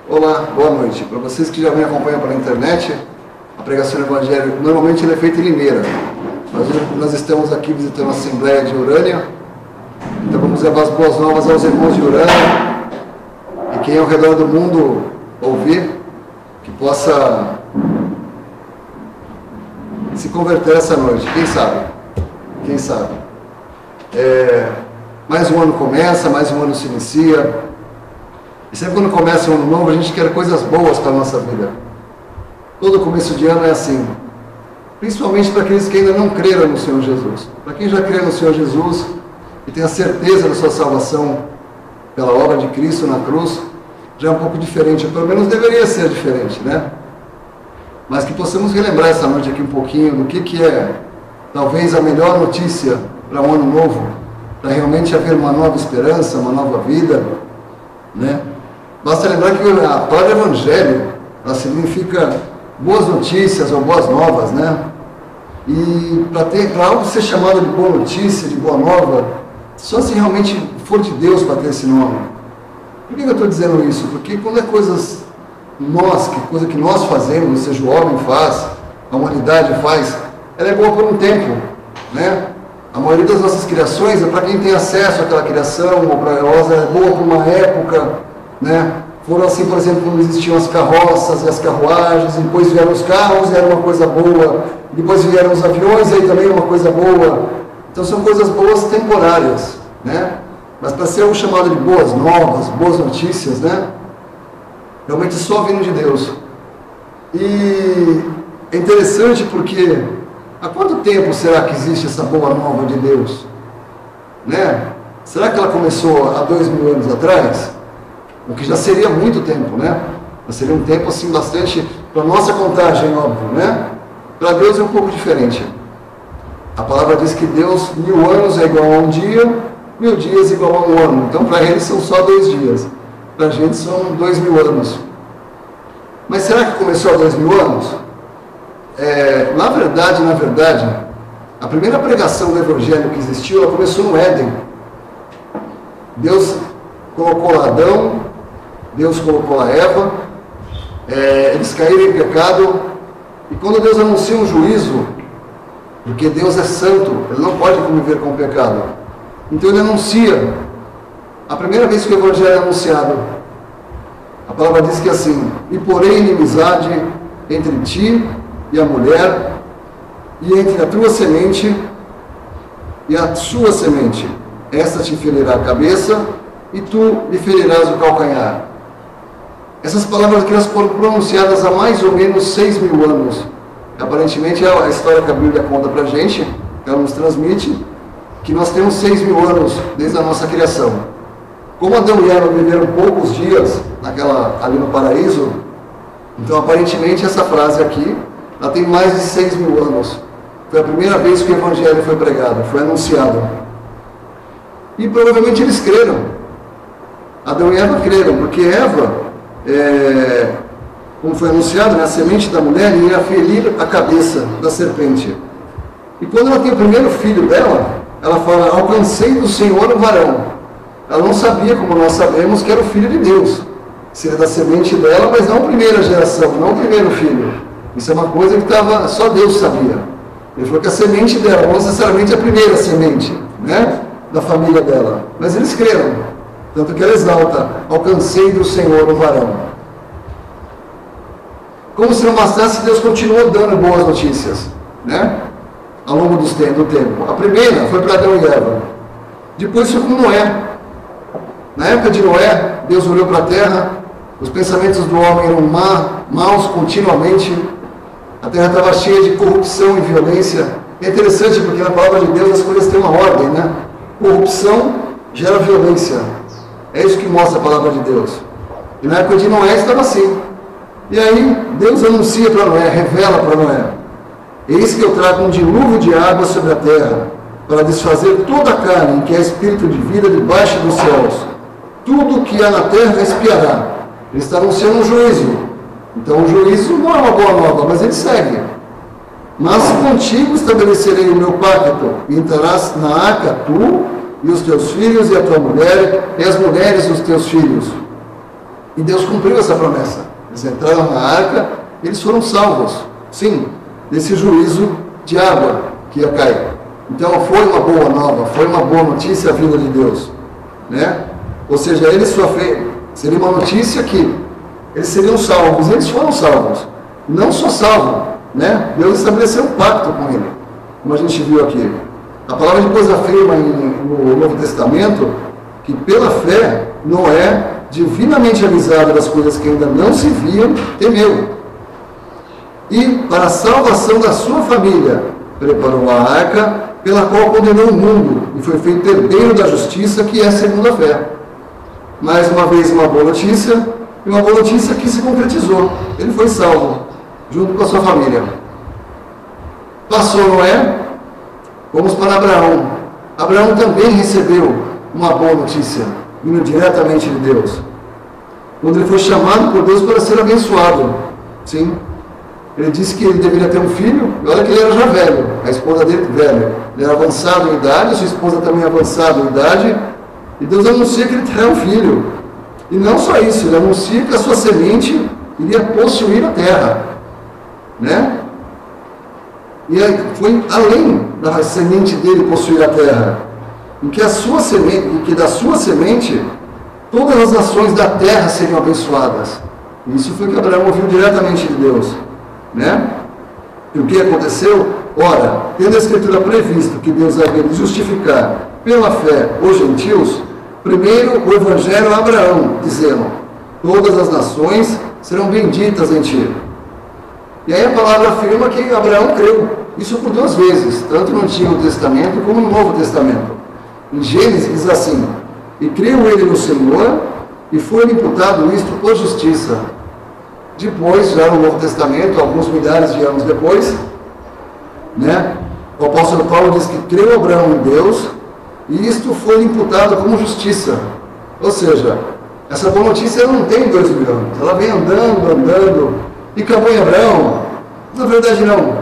Olá, boa noite. Para vocês que já me acompanham pela internet, a pregação do Evangelho normalmente ela é feita em Limeira. Nós estamos aqui visitando a Assembleia de Urânia, então vamos levar as boas novas aos irmãos de Urânia e quem ao redor do mundo ouvir, que possa se converter essa noite. Quem sabe? Quem sabe? Mais um ano começa, mais um ano se inicia. E sempre quando começa um ano novo, a gente quer coisas boas para a nossa vida. Todo começo de ano é assim. Principalmente para aqueles que ainda não creram no Senhor Jesus. Para quem já crê no Senhor Jesus e tem a certeza da sua salvação pela obra de Cristo na cruz, já é um pouco diferente, ou pelo menos deveria ser diferente, né? Mas que possamos relembrar essa noite aqui um pouquinho do que é talvez a melhor notícia para um ano novo, para realmente haver uma nova esperança, uma nova vida, né? Basta lembrar que a palavra evangelho, ela significa boas notícias ou boas novas, né? E para algo ser chamado de boa notícia, de boa nova, só se realmente for de Deus para ter esse nome. Por que eu estou dizendo isso? Porque quando é coisa que nós fazemos, ou seja, o homem faz, a humanidade faz, ela é boa por um tempo, né? A maioria das nossas criações é para quem tem acesso àquela criação, ou para elas é boa por uma época, né? Foram assim, por exemplo, quando existiam as carroças e as carruagens, e depois vieram os carros, e era uma coisa boa, depois vieram os aviões, e aí também uma coisa boa. Então são coisas boas temporárias, né? Mas para ser algo chamado de boas novas, boas notícias, né? Realmente só vindo de Deus. E é interessante porque há quanto tempo será que existe essa boa nova de Deus? Né? Será que ela começou há 2000 anos atrás? O que já seria muito tempo, né? Já seria um tempo assim bastante, para nossa contagem, óbvio, né? Para Deus é um pouco diferente. A palavra diz que Deus, 1000 anos é igual a um dia, 1000 dias é igual a um ano. Então para eles são só 2 dias. Para a gente são 2000 anos. Mas será que começou há 2000 anos? Na verdade, a primeira pregação do Evangelho que existiu, ela começou no Éden. Deus colocou lá Adão, Deus colocou lá Eva, eles caíram em pecado, e quando Deus anuncia um juízo, porque Deus é santo, Ele não pode conviver com o pecado, então Ele anuncia, a primeira vez que o Evangelho é anunciado, a palavra diz que é assim: e porém inimizade entre ti e a mulher, e entre a tua semente e a sua semente, esta te ferirá a cabeça, e tu lhe ferirás o calcanhar. Essas palavras aqui elas foram pronunciadas há mais ou menos 6.000 anos. Aparentemente é a história que a Bíblia conta para a gente, que ela nos transmite, que nós temos 6.000 anos desde a nossa criação. Como Adão e Eva viveram poucos dias ali no paraíso, então aparentemente essa frase aqui, ela tem mais de 6.000 anos. Foi a primeira vez que o Evangelho foi pregado, foi anunciado. E provavelmente eles creram. Adão e Eva creram, porque Eva, como foi anunciado, né, a semente da mulher ia ferir a cabeça da serpente. E quando ela tem o primeiro filho dela, ela fala: alcancei do Senhor um varão. Ela não sabia, como nós sabemos, que era o filho de Deus. Seria da semente dela, mas não a primeira geração, não o primeiro filho. Isso é uma coisa que só Deus sabia. Ele falou que a semente dela, não necessariamente a primeira semente, né, da família dela. Mas eles creram. Tanto que ela exalta: alcancei do Senhor o varão. Como se não bastasse, Deus continuou dando boas notícias, né? Ao longo do tempo. A primeira foi para Adão e Eva. Depois foi com Noé. Na época de Noé, Deus olhou para a terra, os pensamentos do homem eram maus continuamente, a terra estava cheia de corrupção e violência. É interessante porque na palavra de Deus as coisas têm uma ordem, né? Corrupção gera violência. É isso que mostra a palavra de Deus. E na época de Noé estava assim. E aí Deus anuncia para Noé, revela para Noé: eis que eu trago um dilúvio de água sobre a terra, para desfazer toda a carne, que é espírito de vida debaixo dos céus. Tudo que há na terra expiará. Ele está anunciando um juízo. Então o juízo não é uma boa nova, mas ele segue. Mas contigo estabelecerei o meu pacto, e entrarás na arca tu e os teus filhos, e a tua mulher, e as mulheres dos teus filhos. E Deus cumpriu essa promessa. Eles entraram na arca, eles foram salvos, sim, desse juízo de água que ia cair. Então foi uma boa nova, foi uma boa notícia a vinda de Deus, né? Ou seja, eles seria uma notícia que eles seriam salvos, eles foram salvos. Não só salvos, né? Deus estabeleceu um pacto com ele, como a gente viu aqui. A palavra depois afirma no Novo Testamento que pela fé Noé, divinamente avisado das coisas que ainda não se viam, temeu. E para a salvação da sua família, preparou a arca, pela qual condenou o mundo, e foi feito herdeiro da justiça, que é segundo a fé. Mais uma vez uma boa notícia, e uma boa notícia que se concretizou. Ele foi salvo, junto com a sua família. Passou Noé, vamos para Abraão. Abraão também recebeu uma boa notícia, vindo diretamente de Deus. Quando ele foi chamado por Deus para ser abençoado, sim, ele disse que ele deveria ter um filho, e olha que ele era já velho, a esposa dele velha, ele era avançado em idade, sua esposa também avançada em idade, e Deus anuncia que ele terá um filho. E não só isso, ele anuncia que a sua semente iria possuir a terra, né? E aí foi além da semente dele possuir a terra, em que a sua semente, em que da sua semente todas as nações da terra seriam abençoadas. Isso foi o que Abraão ouviu diretamente de Deus, né? E o que aconteceu? Ora, tendo a Escritura previsto que Deus havia de justificar pela fé os gentios, primeiro o Evangelho a Abraão, dizendo: todas as nações serão benditas em ti. E aí a palavra afirma que Abraão creu, isso por duas vezes, tanto no Antigo Testamento como no Novo Testamento. Em Gênesis diz assim: e creu ele no Senhor, e foi-lhe imputado isto por justiça. Depois, já no Novo Testamento, alguns milhares de anos depois, né, o apóstolo Paulo diz que creu Abraão em Deus, e isto foi imputado como justiça. Ou seja, essa boa notícia não tem 2000 anos, ela vem andando, e acabou em Abraão. Na verdade não.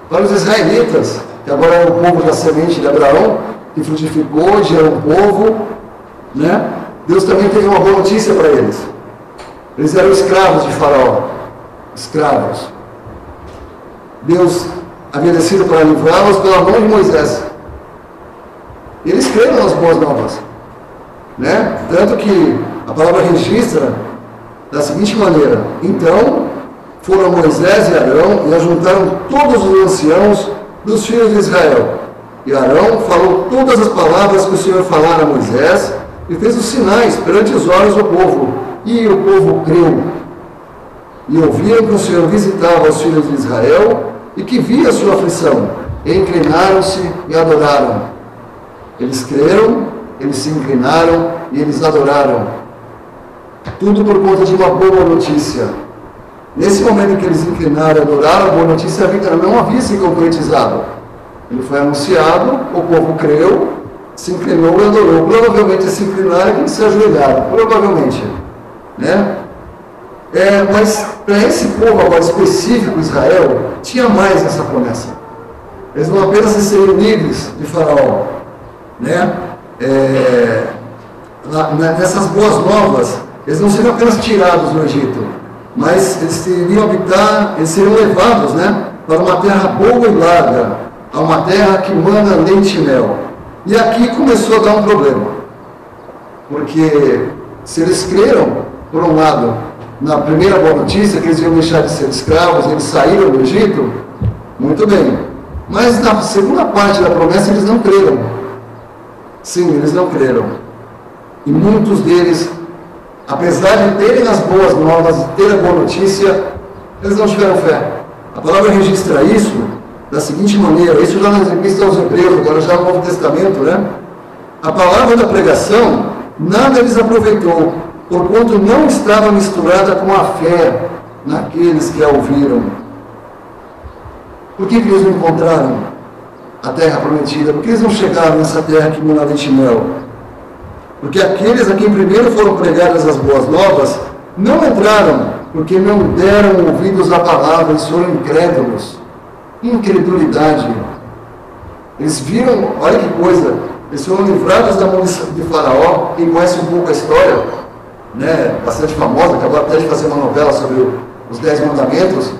Para os israelitas, que agora é o povo da semente de Abraão, que frutificou, gerou um povo, né? Deus também teve uma boa notícia para eles. Eles eram escravos de Faraó, escravos. Deus havia descido para livrá-los pela mão de Moisés. E eles creram nas boas novas, né? Tanto que a palavra registra da seguinte maneira: então foram Moisés e Arão e ajuntaram todos os anciãos dos filhos de Israel. E Arão falou todas as palavras que o Senhor falara a Moisés e fez os sinais perante os olhos do povo. E o povo creu. E ouviram que o Senhor visitava os filhos de Israel e que via a sua aflição. E inclinaram-se e adoraram. Eles creram, eles se inclinaram e eles adoraram. Tudo por conta de uma boa notícia. Nesse momento em que eles inclinaram e adoraram, a boa notícia não havia se concretizado. Ele foi anunciado, o povo creu, se inclinou e adorou. Provavelmente se inclinaram e se ajoelharam, provavelmente, né? Mas para esse povo agora específico, Israel, tinha mais essa promessa. Eles não apenas seriam livres de Faraó, né? Nessas boas novas, eles não seriam apenas tirados do Egito, mas eles iriam habitar, eles seriam levados, né, para uma terra boa e larga, a uma terra que manda leite e mel. E aqui começou a dar um problema, porque se eles creram, por um lado, na primeira boa notícia, que eles iam deixar de ser escravos, eles saíram do Egito, muito bem, mas na segunda parte da promessa eles não creram. Sim, eles não creram. E muitos deles, apesar de terem as boas novas, de ter a boa notícia, eles não tiveram fé. A palavra registra isso da seguinte maneira, isso já nas epístolas aos Hebreus, agora já no Novo Testamento, né? A palavra da pregação nada lhes aproveitou, porquanto não estava misturada com a fé naqueles que a ouviram. Por que eles não encontraram a terra prometida? Por que eles não chegaram nessa terra que manda leite e mel? Porque aqueles a quem primeiro foram pregadas as boas novas não entraram, porque não deram ouvidos à palavra, eles foram incrédulos. Incredulidade. Eles viram, olha que coisa, eles foram livrados da mão de Faraó. Quem conhece um pouco a história, né, bastante famosa, acabou até de fazer uma novela sobre os 10 mandamentos,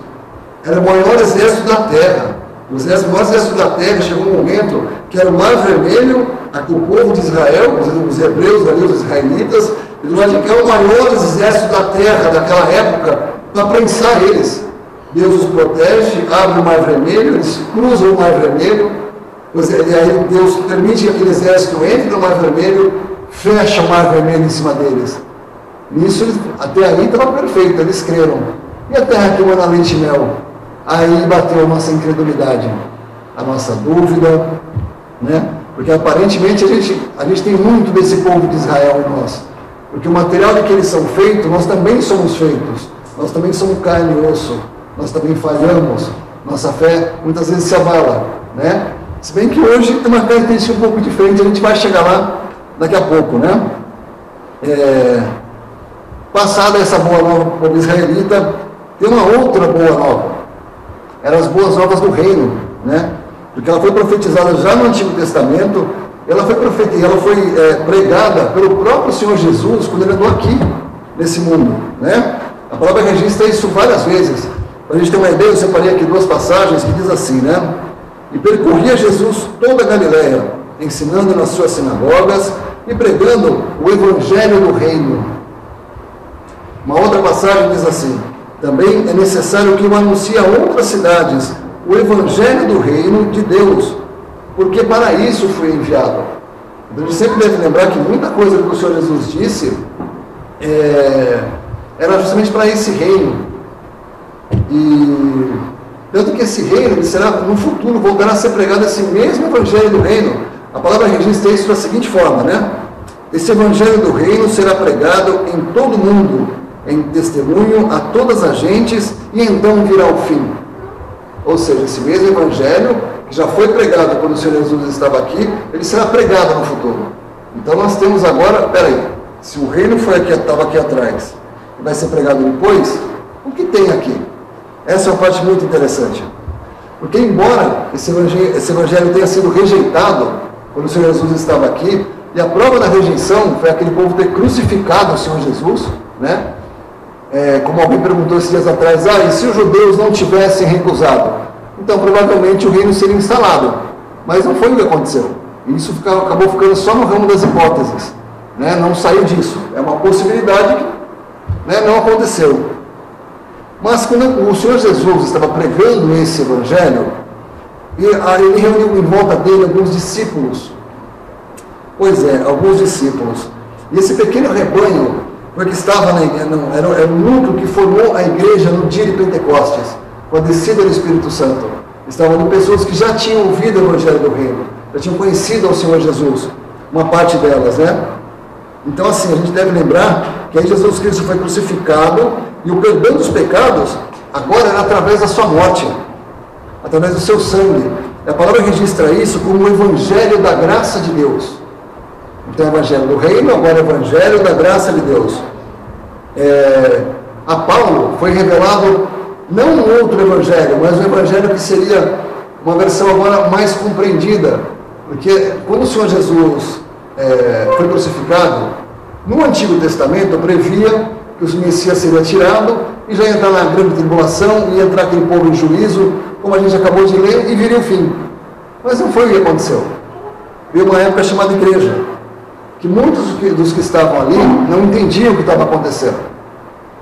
era o maior exército da terra. O maior exército da terra chegou um momento que era o Mar Vermelho, o povo de Israel, os hebreus ali, os israelitas, e do lado de cá o maior exército da terra daquela época para prensar eles. Deus os protege, abre o Mar Vermelho, eles cruzam o Mar Vermelho, e aí Deus permite que aquele exército entre no Mar Vermelho, fecha o Mar Vermelho em cima deles. Nisso, até aí estava perfeito, eles creram. E a terra que manda leite e mel? Aí bateu a nossa incredulidade, a nossa dúvida, né? Porque aparentemente a gente tem muito desse povo de Israel em nós. Porque o material de que eles são feitos, nós também somos feitos. Nós também somos carne e osso. Nós também falhamos. Nossa fé muitas vezes se abala, né? Se bem que hoje tem uma característica um pouco diferente, a gente vai chegar lá daqui a pouco, né? Passada essa boa nova para o povo israelita, tem uma outra boa nova. Eram as boas novas do reino, né? Porque ela foi profetizada já no Antigo Testamento, ela foi pregada pelo próprio Senhor Jesus quando ele andou aqui, nesse mundo, né? A palavra registra isso várias vezes. Para a gente ter uma ideia, eu separei aqui 2 passagens que diz assim, né? E percorria Jesus toda a Galileia, ensinando nas suas sinagogas e pregando o evangelho do reino. Uma outra passagem diz assim: também é necessário que eu anuncie a outras cidades o evangelho do reino de Deus, porque para isso fui enviado. Então a gente sempre deve lembrar que muita coisa que o Senhor Jesus disse era justamente para esse reino. E tanto que esse reino ele será, no futuro, voltará a ser pregado esse mesmo evangelho do reino. A palavra registra isso da seguinte forma, né? Esse evangelho do reino será pregado em todo o mundo, em testemunho a todas as gentes, e então virá o fim. Ou seja, esse mesmo evangelho, que já foi pregado quando o Senhor Jesus estava aqui, ele será pregado no futuro. Então nós temos agora, se o reino estava aqui atrás, e vai ser pregado depois, o que tem aqui? Essa é uma parte muito interessante. Porque embora esse evangelho tenha sido rejeitado quando o Senhor Jesus estava aqui, e a prova da rejeição foi aquele povo ter crucificado o Senhor Jesus, né? Como alguém perguntou esses dias atrás, e se os judeus não tivessem recusado? Então provavelmente o reino seria instalado, mas não foi o que aconteceu. E isso acabou ficando só no ramo das hipóteses, né? Não saiu disso, é uma possibilidade que, né, não aconteceu. Mas quando o Senhor Jesus estava pregando esse evangelho, ele reuniu em volta dele alguns discípulos. Alguns discípulos. E esse pequeno rebanho, porque estava era o núcleo que formou a igreja no dia de Pentecostes, com a descida do Espírito Santo. Estavam ali pessoas que já tinham ouvido o evangelho do reino, já tinham conhecido ao Senhor Jesus, uma parte delas, né? Então assim, a gente deve lembrar que aí Jesus Cristo foi crucificado, e o perdão dos pecados agora era através da sua morte, através do seu sangue. A palavra registra isso como o evangelho da graça de Deus. Então, o evangelho do reino, agora o evangelho da graça de Deus. A Paulo foi revelado não um outro evangelho, mas um evangelho que seria uma versão agora mais compreendida. Porque quando o Senhor Jesus foi crucificado, no Antigo Testamento previa que o Messias seria tirado e já ia entrar na grande tribulação, ia entrar aquele povo em juízo, como a gente acabou de ler, e viria o fim. Mas não foi o que aconteceu. Veio uma época chamada igreja, que muitos dos que estavam ali não entendiam o que estava acontecendo.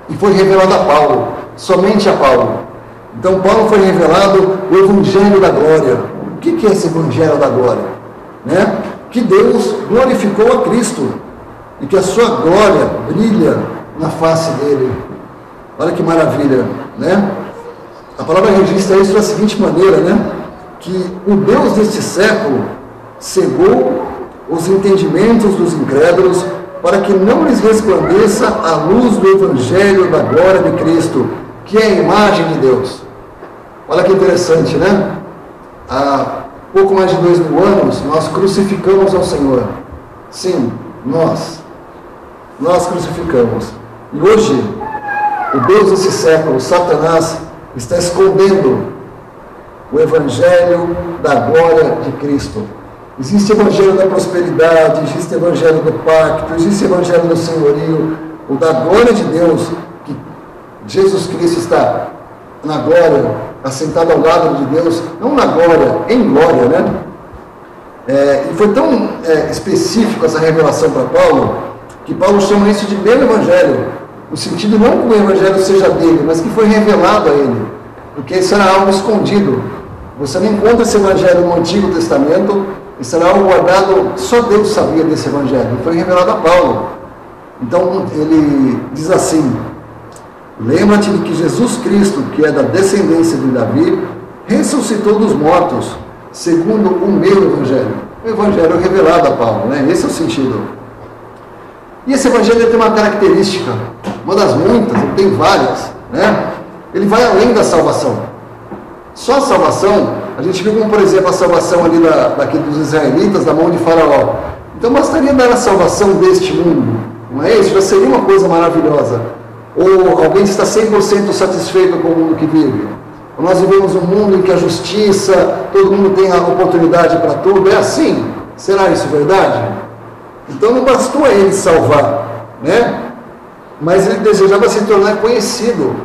E foi revelado a Paulo, somente a Paulo. Então Paulo foi revelado o Evangelho da Glória. O que é esse Evangelho da Glória? Né? Que Deus glorificou a Cristo e que a sua glória brilha na face dele. Olha que maravilha, né? A palavra registra isso da seguinte maneira, né? Que o Deus deste século cegou os entendimentos dos incrédulos para que não lhes resplandeça a luz do Evangelho da glória de Cristo, que é a imagem de Deus. Olha que interessante, né? Há pouco mais de 2000 anos, nós crucificamos ao Senhor. Sim, nós crucificamos. E hoje, o Deus desse século, Satanás, está escondendo o Evangelho da glória de Cristo. Existe o Evangelho da prosperidade, existe o Evangelho do pacto, existe o Evangelho do senhorio, ou da glória de Deus, que Jesus Cristo está na glória, assentado ao lado de Deus, não na glória, em glória, né? E foi tão específico essa revelação para Paulo, que Paulo chama isso de belo evangelho, no sentido não que o evangelho seja dele, mas que foi revelado a ele, porque isso era algo escondido. Você não encontra esse evangelho no Antigo Testamento, isso era algo guardado, só Deus sabia desse evangelho, foi revelado a Paulo. Então ele diz assim: lembra-te de que Jesus Cristo, que é da descendência de Davi, ressuscitou dos mortos, segundo o meu evangelho. O evangelho revelado a Paulo, né? Esse é o sentido. E esse evangelho tem uma característica, uma das muitas, ele tem várias, né? Ele vai além da salvação. Só a salvação, a gente viu como, por exemplo, a salvação ali daqui dos israelitas, da mão de Faraó. Então bastaria dar a salvação deste mundo, não é isso? Já seria uma coisa maravilhosa. Ou alguém está 100% satisfeito com o mundo que vive. Nós vivemos um mundo em que a justiça, todo mundo tem a oportunidade para tudo. É assim? Será isso verdade? Então não bastou a ele salvar, né? Mas ele desejava se tornar conhecido.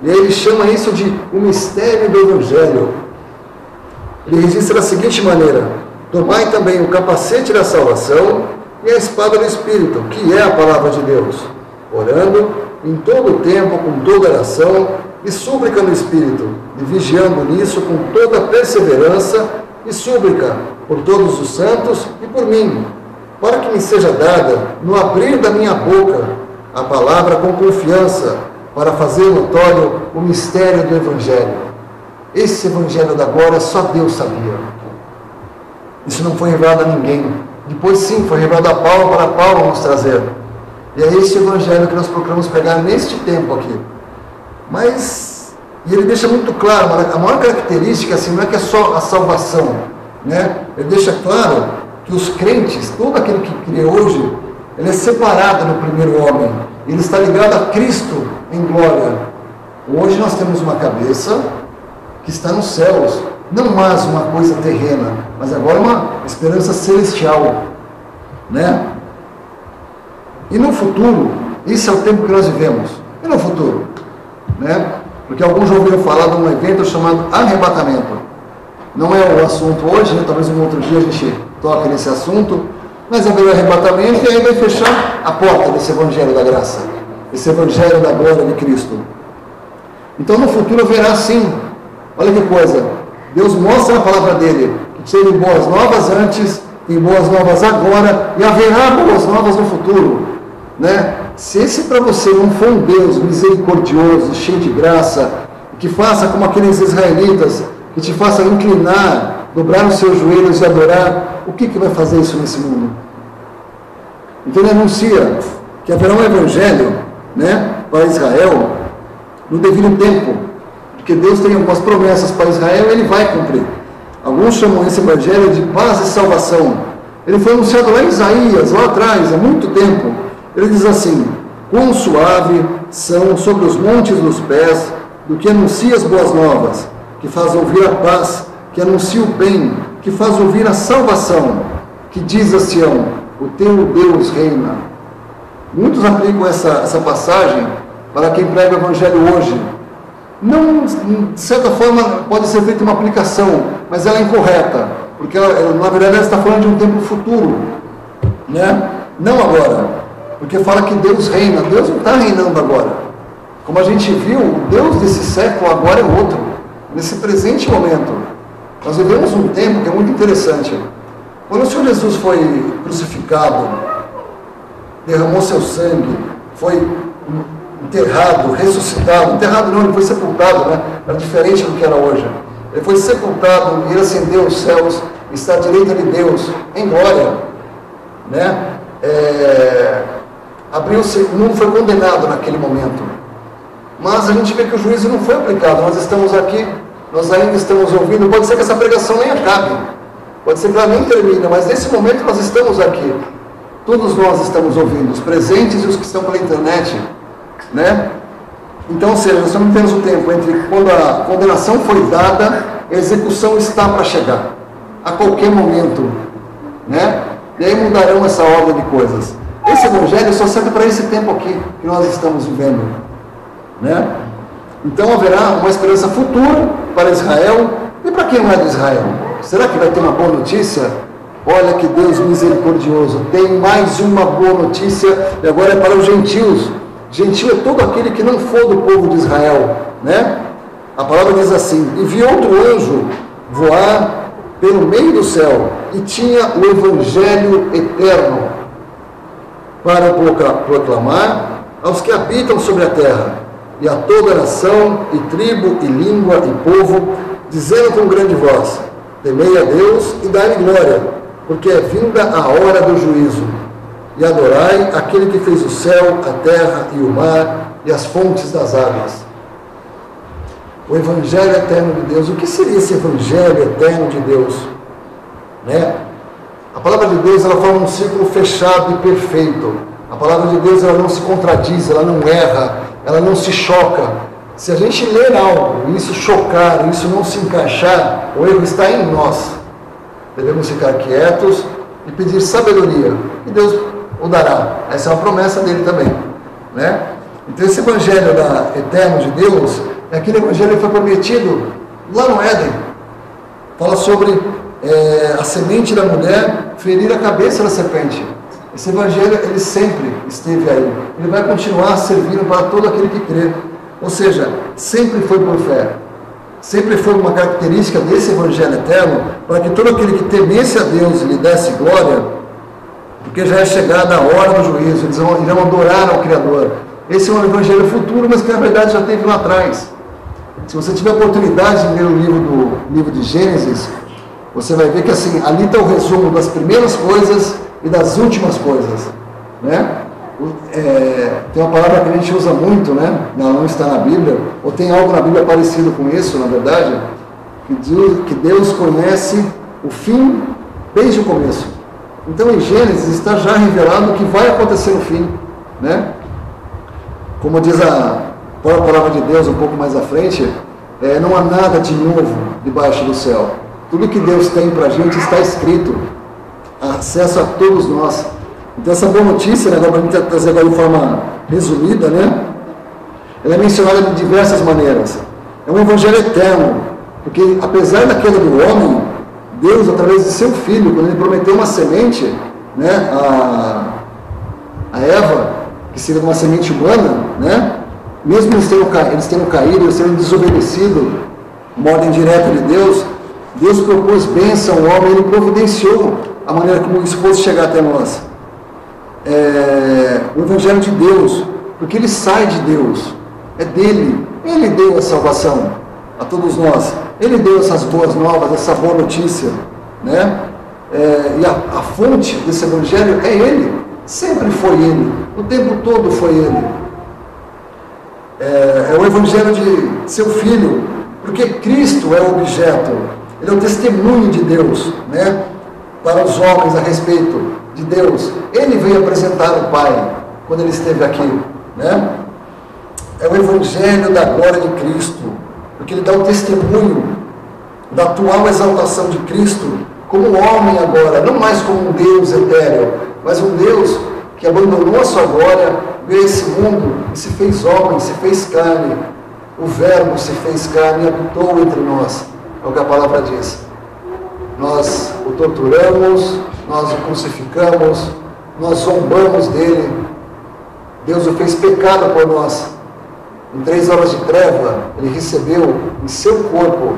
E aí ele chama isso de o mistério do Evangelho. Ele registra da seguinte maneira: tomai também o capacete da salvação e a espada do Espírito, que é a palavra de Deus, orando em todo o tempo, com toda oração e súplica no Espírito, e vigiando nisso com toda perseverança e súplica por todos os santos e por mim, para que me seja dada, no abrir da minha boca, a palavra com confiança, para fazer notório o mistério do Evangelho. Esse Evangelho da glória só Deus sabia. Isso não foi revelado a ninguém. Depois sim, foi revelado a Paulo, para Paulo nos trazer. E é esse Evangelho que nós procuramos pegar neste tempo aqui. Mas, e ele deixa muito claro, a maior característica assim, não é que é só a salvação, né? Ele deixa claro que os crentes, todo aquele que crê hoje, ele é separado do primeiro homem. Ele está ligado a Cristo em glória. Hoje nós temos uma cabeça que está nos céus, não mais uma coisa terrena, mas agora uma esperança celestial, né? E no futuro, esse é o tempo que nós vivemos. E no futuro, né? Porque alguns já ouviram falar de um evento chamado arrebatamento. Não é o assunto hoje, né? Talvez um outro dia a gente toque nesse assunto, mas é o arrebatamento e aí vai fechar a porta desse evangelho da graça, esse evangelho da glória de Cristo. Então no futuro haverá sim, olha que coisa, Deus mostra a palavra dele, que teve boas novas antes, tem boas novas agora, e haverá boas novas no futuro, né? Se esse para você não for um Deus misericordioso, cheio de graça, que faça como aqueles israelitas, que te faça inclinar, dobrar os seus joelhos e adorar, o que vai fazer isso nesse mundo? Então ele anuncia que haverá um evangelho, né, para Israel no devido tempo, porque Deus tem algumas promessas para Israel e ele vai cumprir. Alguns chamam esse evangelho de paz e salvação. Ele foi anunciado lá em Isaías, lá atrás, há muito tempo. Ele diz assim: quão suave são sobre os montes dos pés do que anuncia as boas novas, que faz ouvir a paz, que anuncia o bem, que faz ouvir a salvação, que diz a Sião: o teu Deus reina. Muitos aplicam essa passagem para quem prega o evangelho hoje. Não, de certa forma, pode ser feita uma aplicação, mas ela é incorreta, porque ela, na verdade ela está falando de um tempo futuro, né? Não agora, porque fala que Deus reina. Deus não está reinando agora. Como a gente viu, o Deus desse século agora é outro, nesse presente momento. Nós vivemos um tempo que é muito interessante. Quando o Senhor Jesus foi crucificado, derramou seu sangue, foi enterrado, ressuscitado, enterrado não, ele foi sepultado, né? Era diferente do que era hoje. Ele foi sepultado e ele ascendeu aos céus, está à direita de Deus, em glória, né? Abriu-se, o mundo foi condenado naquele momento. Mas a gente vê que o juízo não foi aplicado. Nós estamos aqui, nós ainda estamos ouvindo. Pode ser que essa pregação nem acabe, pode ser que ela nem termine, mas nesse momento nós estamos aqui. Todos nós estamos ouvindo, os presentes e os que estão pela internet, né? Então, ou seja, nós não temos o tempo entre quando a condenação foi dada, a execução está para chegar, a qualquer momento, né? E aí mudarão essa ordem de coisas. Esse evangelho só serve para esse tempo aqui que nós estamos vivendo, né? Então haverá uma esperança futura para Israel. E para quem não é de Israel? Será que vai ter uma boa notícia? Olha que Deus misericordioso, tem mais uma boa notícia, e agora é para os gentios. Gentil é todo aquele que não for do povo de Israel, né? A palavra diz assim: e vi outro anjo voar pelo meio do céu, e tinha o evangelho eterno para proclamar aos que habitam sobre a terra, e a toda nação, e tribo, e língua, e povo, dizendo com grande voz: temei a Deus e dai-lhe glória, porque é vinda a hora do juízo. E adorai aquele que fez o céu, a terra e o mar, e as fontes das águas. O Evangelho eterno de Deus. O que seria esse Evangelho eterno de Deus? Né? A palavra de Deus, ela forma um círculo fechado e perfeito. A palavra de Deus, ela não se contradiz, ela não erra, ela não se choca. Se a gente ler algo e isso chocar, isso não se encaixar, o erro está em nós. Devemos ficar quietos e pedir sabedoria, e Deus o dará. Essa é uma promessa dele também, né? Então esse evangelho eterno de Deus é aquele evangelho que foi prometido lá no Éden. Fala sobre a semente da mulher ferir a cabeça da serpente. Esse evangelho, ele sempre esteve aí. Ele vai continuar servindo para todo aquele que crê. Ou seja, sempre foi por fé. Sempre foi uma característica desse evangelho eterno, para que todo aquele que temesse a Deus e lhe desse glória, porque já é chegada a hora do juízo, eles irão adorar ao Criador. Esse é um evangelho futuro, mas que na verdade já teve lá atrás. Se você tiver a oportunidade de ler o livro de Gênesis, você vai ver que assim, ali está o resumo das primeiras coisas e das últimas coisas, né? Tem uma palavra que a gente usa muito, né? Não está na Bíblia, ou tem algo na Bíblia parecido com isso, na verdade, que diz que Deus conhece o fim desde o começo. Então em Gênesis está já revelado o que vai acontecer no fim, né? Como diz a palavra de Deus um pouco mais à frente, não há nada de novo debaixo do céu. Tudo que Deus tem para a gente está escrito, acesso a todos nós. Então essa boa notícia, né, para a gente trazer agora de forma resumida, né, ela é mencionada de diversas maneiras. É um evangelho eterno, porque apesar da queda do homem, Deus, através de seu Filho, quando Ele prometeu uma semente, né, a Eva, que seria uma semente humana, né, mesmo eles tendo caído, eles tendo desobedecido uma ordem direta de Deus, Deus propôs bênção ao homem, Ele providenciou a maneira como isso fosse chegar até nós. O Evangelho de Deus, porque ele sai de Deus, é dele, ele deu a salvação a todos nós, ele deu essas boas novas, essa boa notícia, né? E a fonte desse Evangelho é ele, sempre foi ele, o tempo todo foi ele. É o Evangelho de seu Filho, porque Cristo é o objeto, ele é o testemunho de Deus, né? Para os homens a respeito de Deus. Ele veio apresentar o Pai quando ele esteve aqui, né? É o Evangelho da glória de Cristo, porque ele dá o testemunho da atual exaltação de Cristo como homem agora, não mais como um Deus etéreo, mas um Deus que abandonou a sua glória, veio a esse mundo e se fez homem, se fez carne. O Verbo se fez carne e habitou entre nós, é o que a palavra diz. Nós o torturamos, nós o crucificamos, nós zombamos dele. Deus o fez pecado por nós. Em 3 horas de treva, ele recebeu em seu corpo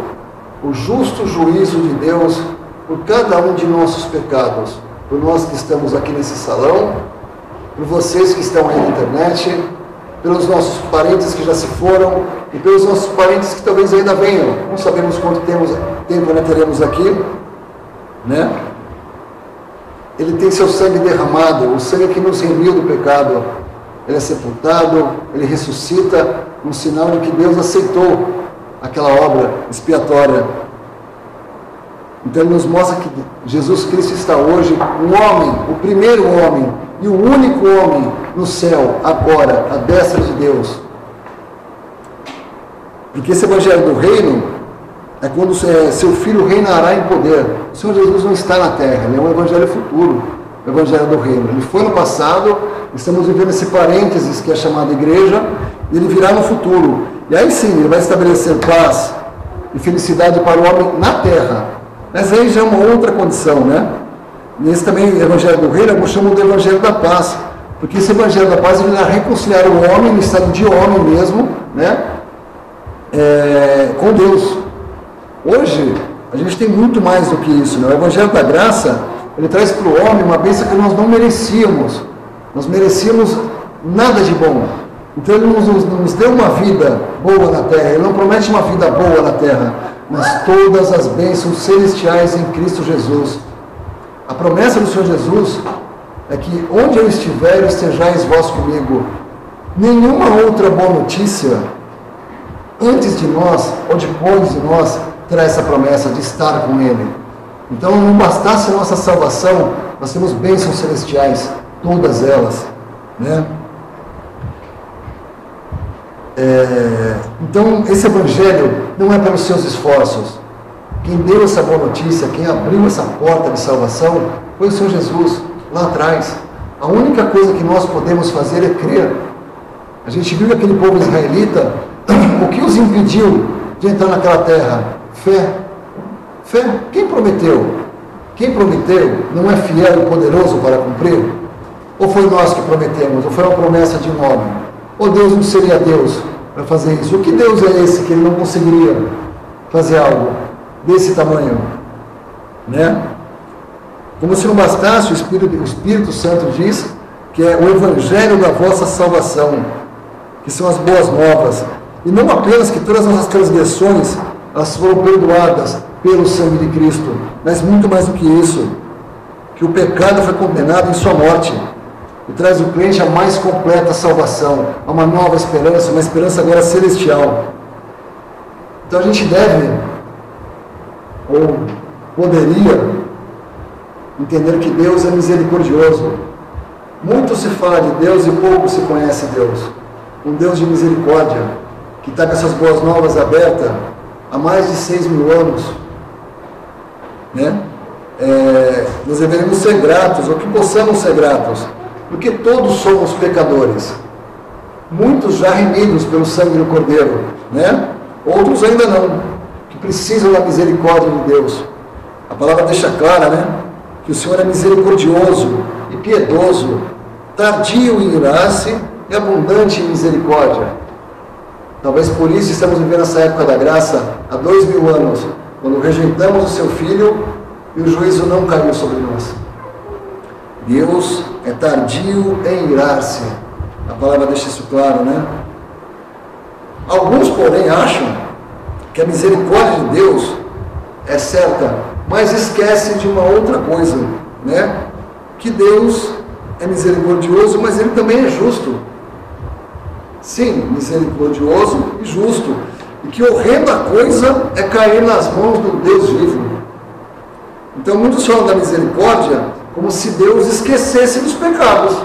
o justo juízo de Deus por cada um de nossos pecados. Por nós que estamos aqui nesse salão, por vocês que estão aí na internet, pelos nossos parentes que já se foram e pelos nossos parentes que talvez ainda venham. Não sabemos quanto tempo ainda teremos aqui, né? Ele tem seu sangue derramado, o sangue que nos remiu do pecado. Ele é sepultado, ele ressuscita, um sinal de que Deus aceitou aquela obra expiatória. Então ele nos mostra que Jesus Cristo está hoje, um homem, o primeiro homem e o único homem no céu, agora, à destra de Deus. Porque esse evangelho do reino é quando seu Filho reinará em poder. O Senhor Jesus não está na terra, ele é um evangelho futuro. É Evangelho do Reino. Ele foi no passado, estamos vivendo esse parênteses que é chamado igreja, e ele virá no futuro. E aí sim, ele vai estabelecer paz e felicidade para o homem na terra. Mas aí já é uma outra condição, né? Nesse também Evangelho do Reino, eu chamo de Evangelho da Paz, porque esse Evangelho da Paz ele irá reconciliar o homem, no estado de homem mesmo, né? Com Deus. Hoje, a gente tem muito mais do que isso, né? O Evangelho da Graça, ele traz para o homem uma bênção que nós não merecíamos. Nós merecíamos nada de bom. Então ele nos deu uma vida boa na terra. Ele não promete uma vida boa na terra, mas todas as bênçãos celestiais em Cristo Jesus. A promessa do Senhor Jesus é que onde eu estiver, estejais vós comigo. Nenhuma outra boa notícia, antes de nós ou depois de nós, terá essa promessa de estar com Ele. Então não bastasse a nossa salvação, nós temos bênçãos celestiais, todas elas, né? Então esse Evangelho não é pelos seus esforços. Quem deu essa boa notícia, quem abriu essa porta de salvação, foi o Senhor Jesus, lá atrás. A única coisa que nós podemos fazer é crer. A gente viu aquele povo israelita, o que os impediu de entrar naquela terra? Fé. Fé. Quem prometeu? Quem prometeu não é fiel e poderoso para cumprir? Ou foi nós que prometemos? Ou foi uma promessa de um homem? Ou Deus não seria Deus para fazer isso? O que Deus é esse que ele não conseguiria fazer algo desse tamanho? Né? Como se não bastasse, o Espírito Santo diz que é o Evangelho da vossa salvação, que são as boas novas. E não apenas que todas as nossas transgressões elas foram perdoadas pelo sangue de Cristo, mas muito mais do que isso, que o pecado foi condenado em sua morte, e traz o crente a mais completa salvação, a uma nova esperança, uma esperança agora celestial. Então a gente deve, ou poderia, entender que Deus é misericordioso. Muito se fala de Deus e pouco se conhece Deus. Um Deus de misericórdia, que está com essas boas novas abertas há mais de 6.000 anos, né? Nós deveríamos ser gratos, ou que possamos ser gratos, porque todos somos pecadores, muitos já remidos pelo sangue do Cordeiro, né? Outros ainda não, que precisam da misericórdia de Deus. A palavra deixa clara, né? Que o Senhor é misericordioso e piedoso, tardio em irar-se e abundante em misericórdia. Talvez por isso estamos vivendo essa época da graça há 2.000 anos, quando rejeitamos o seu Filho e o juízo não caiu sobre nós. Deus é tardio em irar-se. A palavra deixa isso claro, né? Alguns, porém, acham que a misericórdia de Deus é certa, mas esquecem de uma outra coisa, né? Que Deus é misericordioso, mas Ele também é justo. Sim, misericordioso e justo. E que horrenda coisa é cair nas mãos do Deus vivo. Então muitos falam da misericórdia como se Deus esquecesse dos pecados.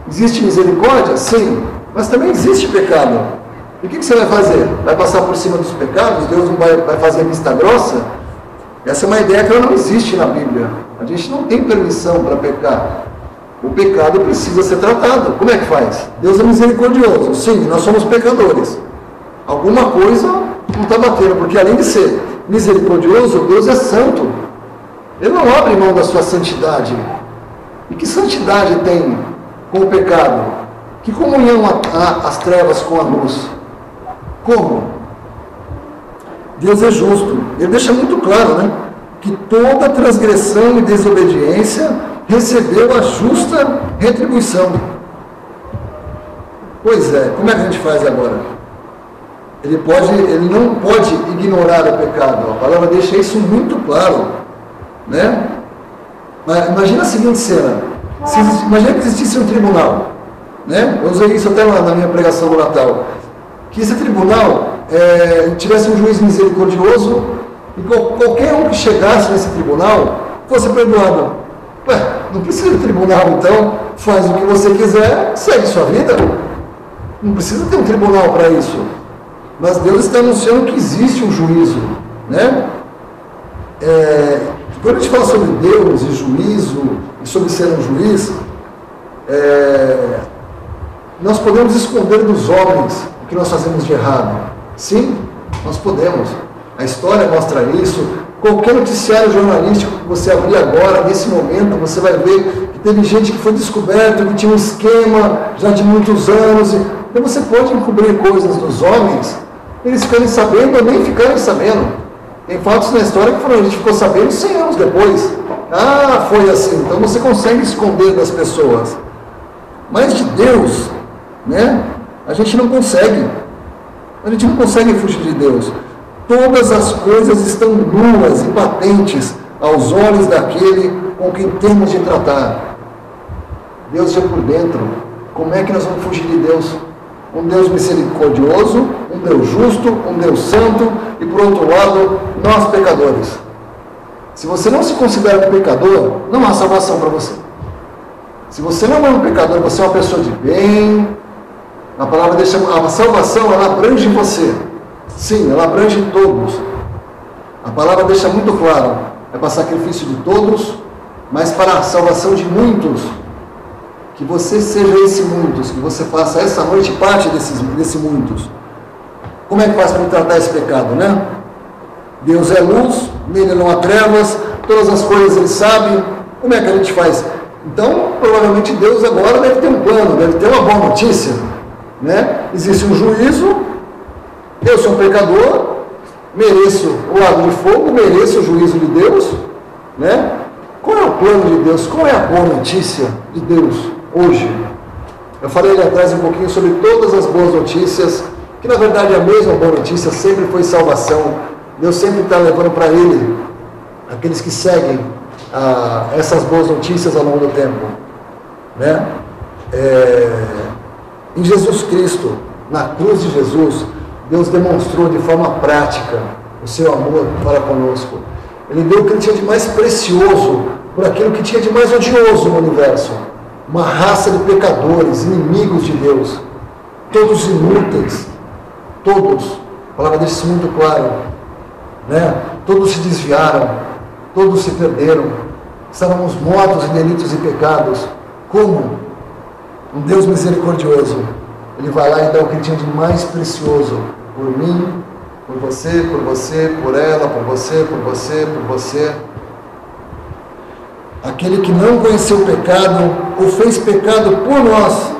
Existe misericórdia? Sim, mas também existe pecado. E o que você vai fazer? Vai passar por cima dos pecados? Deus não vai fazer vista grossa? Essa é uma ideia que não existe na Bíblia. A gente não tem permissão para pecar. O pecado precisa ser tratado. Como é que faz? Deus é misericordioso. Sim, nós somos pecadores. Alguma coisa não está batendo, porque além de ser misericordioso, Deus é santo. Ele não abre mão da sua santidade. E que santidade tem com o pecado? Que comunhão há as trevas com a luz? Como? Deus é justo. Ele deixa muito claro, né? Que toda transgressão e desobediência recebeu a justa retribuição. Pois é, como é que a gente faz agora? Ele não pode ignorar o pecado. A palavra deixa isso muito claro, né? Mas imagina a seguinte cena. Imagina que existisse um tribunal, né? Eu usei isso até na minha pregação do Natal. Que esse tribunal tivesse um juiz misericordioso e qualquer um que chegasse nesse tribunal fosse perdoado. Ué, não precisa de tribunal então, faz o que você quiser, segue sua vida. Não precisa ter um tribunal para isso. Mas Deus está anunciando que existe um juízo, né? quando a gente fala sobre Deus e juízo, e sobre ser um juiz, nós podemos esconder dos homens o que nós fazemos de errado. Sim, nós podemos. A história mostra isso. Qualquer noticiário jornalístico que você abrir agora, nesse momento, você vai ver que teve gente que foi descoberto, que tinha um esquema já de muitos anos. Então você pode encobrir coisas dos homens, eles ficarem sabendo ou nem ficarem sabendo. Tem fatos na história que a gente ficou sabendo 100 anos depois. Ah, foi assim. Então você consegue esconder das pessoas. Mas de Deus, né? A gente não consegue. A gente não consegue fugir de Deus. Todas as coisas estão nuas e patentes aos olhos daquele com quem temos de tratar. Deus é por dentro. Como é que nós vamos fugir de Deus? Um Deus misericordioso, um Deus justo, um Deus santo e, por outro lado, nós pecadores. Se você não se considera um pecador, não há salvação para você. Se você não é um pecador, você é uma pessoa de bem, a palavra deixa, a salvação, ela abrange você. Sim, ela abrange todos. A palavra deixa muito claro, é para sacrifício de todos, mas para a salvação de muitos. Que você seja esse muitos, que você faça essa noite parte desse muitos. Como é que faz para tratar esse pecado, né? Deus é luz, nele não há trevas, todas as coisas ele sabe. Como é que a gente faz? Então, provavelmente Deus agora deve ter um plano, deve ter uma boa notícia, né? Existe um juízo, eu sou um pecador, mereço o lago de fogo, mereço o juízo de Deus, né? Qual é o plano de Deus? Qual é a boa notícia de Deus hoje? Eu falei ali atrás um pouquinho sobre todas as boas notícias, que na verdade a mesma boa notícia sempre foi salvação. Deus sempre está levando para Ele aqueles que seguem essas boas notícias ao longo do tempo, né? Em Jesus Cristo, na cruz de Jesus, Deus demonstrou de forma prática o seu amor para conosco. Ele deu o que ele tinha de mais precioso por aquilo que tinha de mais odioso no universo. Uma raça de pecadores, inimigos de Deus, todos inúteis, todos, a palavra deixa isso muito claro, né? Todos se desviaram, todos se perderam, estávamos mortos em delitos e pecados. Como? Um Deus misericordioso, Ele vai lá e dá o que Ele tinha de mais precioso, por mim, por você, por ela, por você, por você, por você. Aquele que não conheceu o pecado, o fez pecado por nós,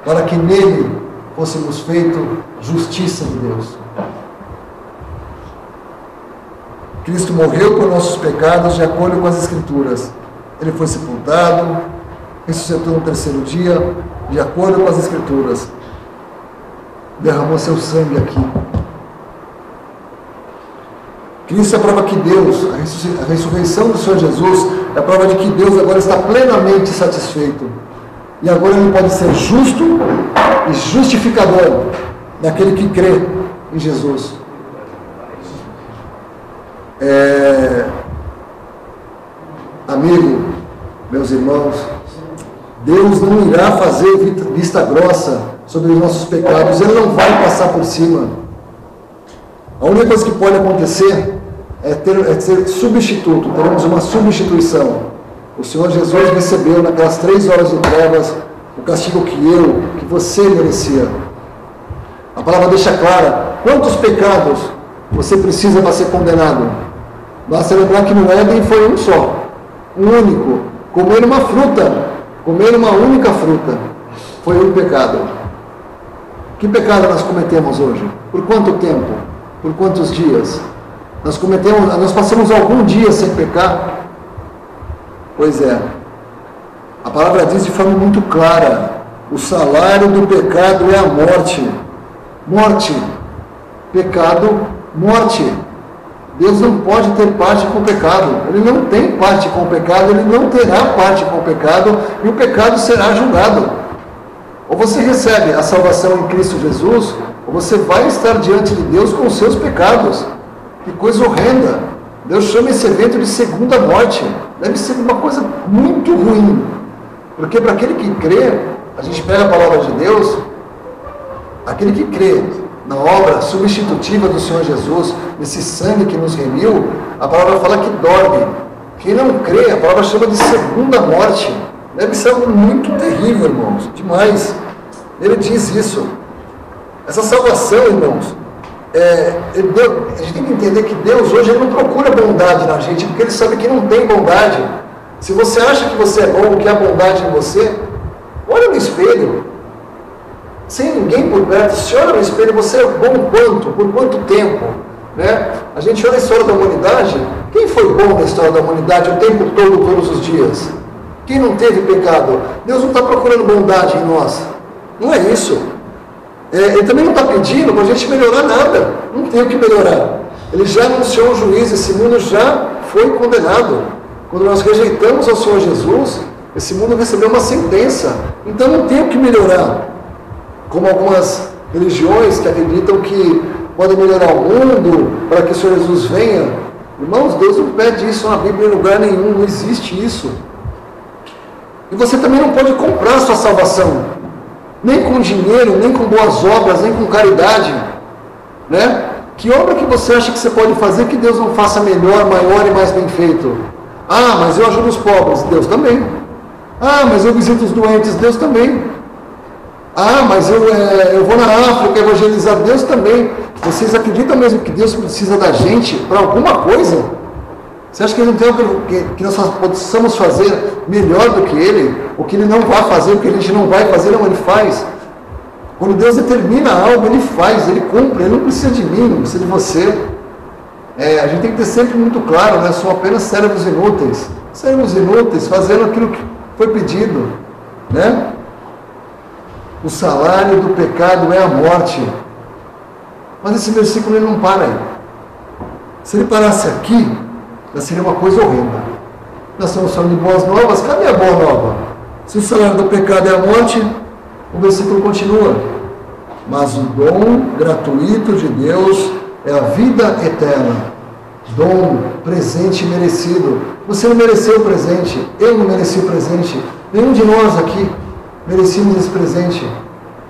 para que nele fôssemos feito justiça de Deus. Cristo morreu por nossos pecados de acordo com as Escrituras. Ele foi sepultado, ressuscitou no terceiro dia, de acordo com as Escrituras. Derramou seu sangue aqui. Cristo é a prova que Deus, a ressurreição do Senhor Jesus, é a prova de que Deus agora está plenamente satisfeito. E agora Ele pode ser justo e justificador daquele que crê em Jesus. Amigo, meus irmãos, Deus não irá fazer vista grossa sobre os nossos pecados. Ele não vai passar por cima. A única coisa que pode acontecer é ser substituto. Teremos uma substituição. O Senhor Jesus recebeu naquelas 3 horas de trevas o castigo que você merecia. A palavra deixa clara quantos pecados você precisa para ser condenado. Basta lembrar que no Éden foi um só, um único. Comer uma fruta, comer uma única fruta, foi um pecado. Que pecado nós cometemos hoje? Por quanto tempo? Por quantos dias? Nós passamos algum dia sem pecar? Pois é. A palavra diz de forma muito clara: o salário do pecado é a morte. Morte. Pecado, morte. Deus não pode ter parte com o pecado. Ele não tem parte com o pecado, Ele não terá parte com o pecado, e o pecado será julgado. Ou você recebe a salvação em Cristo Jesus, ou você vai estar diante de Deus com os seus pecados. Que coisa horrenda. Deus chama esse evento de segunda morte. Deve ser uma coisa muito ruim. Porque para aquele que crê, a gente pega a palavra de Deus, aquele que crê na obra substitutiva do Senhor Jesus, nesse sangue que nos remiu, a palavra fala que dorme. Quem não crê, a palavra chama de segunda morte. Deve ser algo muito terrível, irmãos, demais. Ele diz isso. Essa salvação, irmãos, a gente tem que entender que Deus hoje ele não procura bondade na gente, porque Ele sabe que não tem bondade. Se você acha que você é bom, que há bondade em você, olha no espelho. Sem ninguém por perto, se olha no espelho, você é bom quanto? Por quanto tempo? Né? A gente olha a história da humanidade. Quem foi bom na história da humanidade o tempo todo, todos os dias? Quem não teve pecado? Deus não está procurando bondade em nós. Não é isso. Ele também não está pedindo para a gente melhorar nada. Não tem o que melhorar. Ele já anunciou o juízo. Esse mundo já foi condenado. Quando nós rejeitamos ao Senhor Jesus, esse mundo recebeu uma sentença. Então não tem o que melhorar. Como algumas religiões que acreditam que podem melhorar o mundo para que o Senhor Jesus venha. Irmãos, Deus não pede isso na Bíblia em lugar nenhum. Não existe isso. E você também não pode comprar a sua salvação. Nem com dinheiro, nem com boas obras, nem com caridade. Né? Que obra que você acha que você pode fazer que Deus não faça melhor, maior e mais bem feito? Ah, mas eu ajudo os pobres. Deus também. Ah, mas eu visito os doentes. Deus também. Ah, mas eu vou na África evangelizar. Deus também. Vocês acreditam mesmo que Deus precisa da gente para alguma coisa? Você acha que Ele não tem algo que nós possamos fazer melhor do que Ele? O que Ele não vai fazer, o que a gente não vai fazer, não, Ele faz. Quando Deus determina algo, Ele faz, Ele cumpre. Ele não precisa de mim, não precisa de você. A gente tem que ter sempre muito claro, né? São apenas servos inúteis. Servos inúteis, fazendo aquilo que foi pedido. Né? O salário do pecado é a morte. Mas esse versículo ele não para aí. Se ele parasse aqui, já seria uma coisa horrenda. Nós estamos falando de boas novas. Cadê a boa nova? Se o salário do pecado é a morte, o versículo continua. Mas o dom gratuito de Deus é a vida eterna. Dom, presente e merecido. Você não mereceu o presente. Eu não mereci o presente. Nenhum de nós aqui merecíamos esse presente.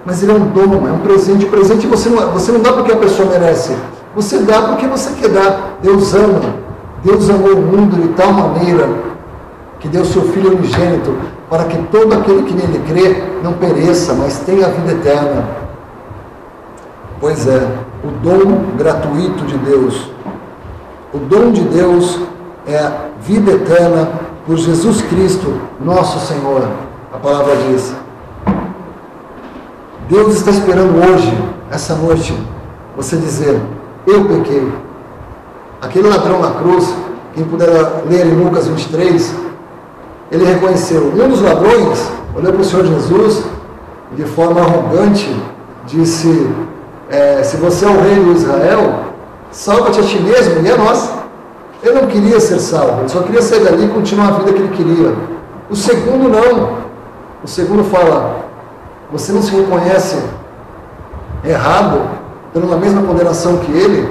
Mas ele é um dom, é um presente. O presente você não dá porque a pessoa merece. Você dá porque você quer dar. Deus ama. Deus amou o mundo de tal maneira que deu seu Filho unigênito para que todo aquele que nele crê não pereça, mas tenha a vida eterna. Pois é, o dom gratuito de Deus. O dom de Deus é a vida eterna por Jesus Cristo, nosso Senhor. A palavra diz. Deus está esperando hoje, essa noite, você dizer, eu pequei. Aquele ladrão na cruz, quem puder ler em Lucas 23, ele reconheceu. Um dos ladrões olhou para o Senhor Jesus e de forma arrogante disse, se você é o rei de Israel, salva-te a ti mesmo e a nós. Ele não queria ser salvo, ele só queria sair dali e continuar a vida que ele queria. O segundo não. O segundo fala, você não se reconhece errado, tendo a mesma condenação que ele?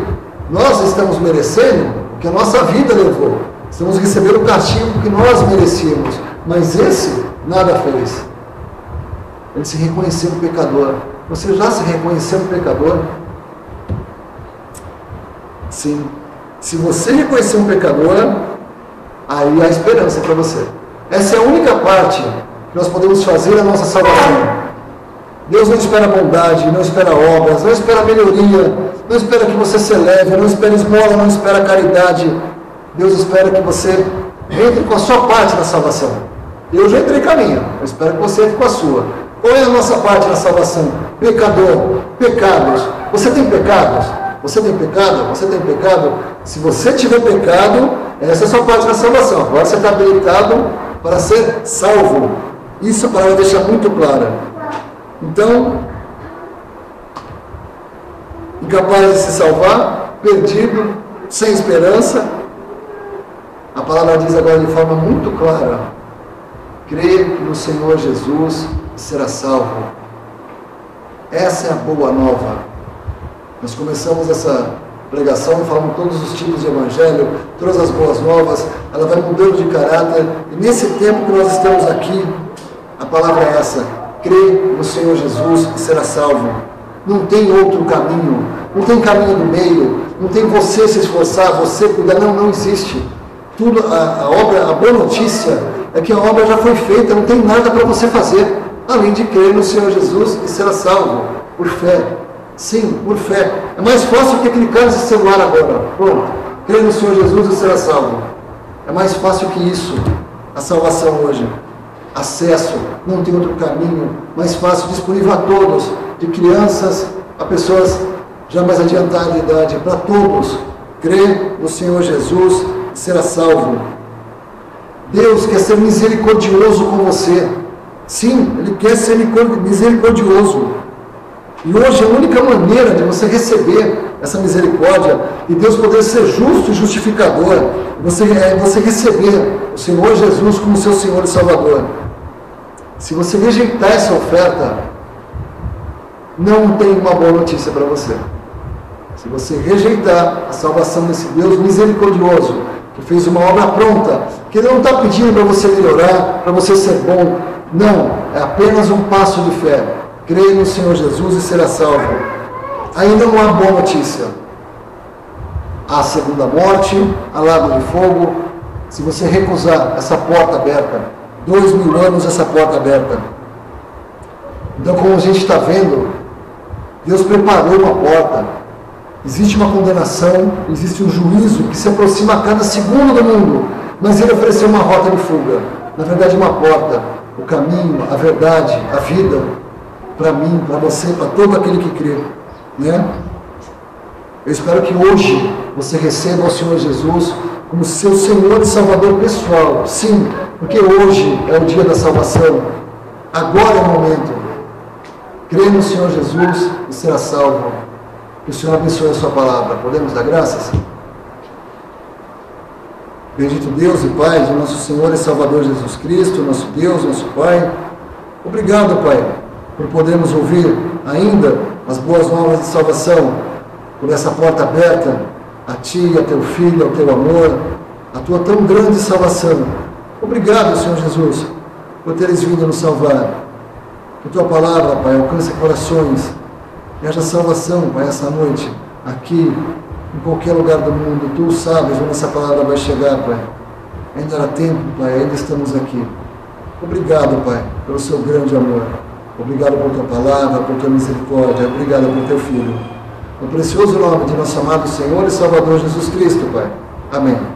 Nós estamos merecendo o que a nossa vida levou. Estamos recebendo o castigo que nós merecíamos. Mas esse nada fez. Ele se reconheceu um pecador. Você já se reconheceu um pecador? Sim. Se você reconhecer um pecador, aí há esperança para você. Essa é a única parte que nós podemos fazer na nossa salvação. Deus não espera bondade, não espera obras, não espera melhoria, não espera que você se eleve, não espera esmola, não espera caridade. Deus espera que você entre com a sua parte na salvação. Eu já entrei com a minha, eu espero que você entre com a sua. Qual é a nossa parte na salvação? Pecador, pecados. Você tem pecados? Você tem pecado? Você tem pecado? Se você tiver pecado, essa é a sua parte na salvação. Agora você está habilitado para ser salvo. Isso a palavra deixa muito clara. Então, incapaz de se salvar, perdido, sem esperança, a palavra diz agora de forma muito clara, crê no Senhor Jesus e será salvo. Essa é a boa nova. Nós começamos essa pregação falando todos os tipos de evangelho, todas as boas novas, ela vai mudando de caráter, e nesse tempo que nós estamos aqui, a palavra é essa, crê no Senhor Jesus e será salvo. Não tem outro caminho, não tem caminho do meio, não tem você se esforçar, você cuidar, não existe. Tudo, a boa notícia é que a obra já foi feita, não tem nada para você fazer, além de crer no Senhor Jesus e será salvo, por fé. Sim, por fé. É mais fácil que clicar nesse celular agora. Pronto, crer no Senhor Jesus e será salvo. É mais fácil que isso, a salvação hoje. Acesso, não tem outro caminho, mais fácil, disponível a todos, de crianças a pessoas já mais adiantadas de idade, para todos. Crer no Senhor Jesus e será salvo. Deus quer ser misericordioso com você. Sim, Ele quer ser misericordioso. E hoje a única maneira de você receber essa misericórdia e Deus poder ser justo e justificador, você receber o Senhor Jesus como seu Senhor e Salvador. Se você rejeitar essa oferta, não tem uma boa notícia para você. Se você rejeitar a salvação desse Deus misericordioso, que fez uma obra pronta, que Ele não está pedindo para você melhorar, para você ser bom, não, é apenas um passo de fé. Creia no Senhor Jesus e será salvo. Ainda não há boa notícia. Há segunda morte, há lago de fogo. Se você recusar essa porta aberta, 2000 anos essa porta aberta. Então, como a gente está vendo, Deus preparou uma porta. Existe uma condenação, existe um juízo que se aproxima a cada segundo do mundo, mas Ele ofereceu uma rota de fuga. Na verdade, uma porta, o caminho, a verdade, a vida, para mim, para você, para todo aquele que crê, né? Eu espero que hoje você receba o Senhor Jesus como seu Senhor e Salvador pessoal. Sim, porque hoje é o dia da salvação. Agora é o momento. Crê no Senhor Jesus e será salvo. Que o Senhor abençoe a sua palavra. Podemos dar graças? Bendito Deus e Pai de nosso Senhor e Salvador Jesus Cristo, nosso Deus, nosso Pai. Obrigado, Pai, por podermos ouvir ainda as boas novas de salvação, por essa porta aberta a Ti, a Teu Filho, ao Teu amor, a Tua tão grande salvação. Obrigado, Senhor Jesus, por teres vindo nos salvar. Que Tua palavra, Pai, alcance corações e haja salvação, Pai, essa noite, aqui, em qualquer lugar do mundo. Tu sabes onde essa palavra vai chegar, Pai. Ainda há tempo, Pai, ainda estamos aqui. Obrigado, Pai, pelo Seu grande amor. Obrigado por Tua palavra, por Tua misericórdia. Obrigado por Teu Filho. No precioso nome de nosso amado Senhor e Salvador Jesus Cristo, Pai. Amém.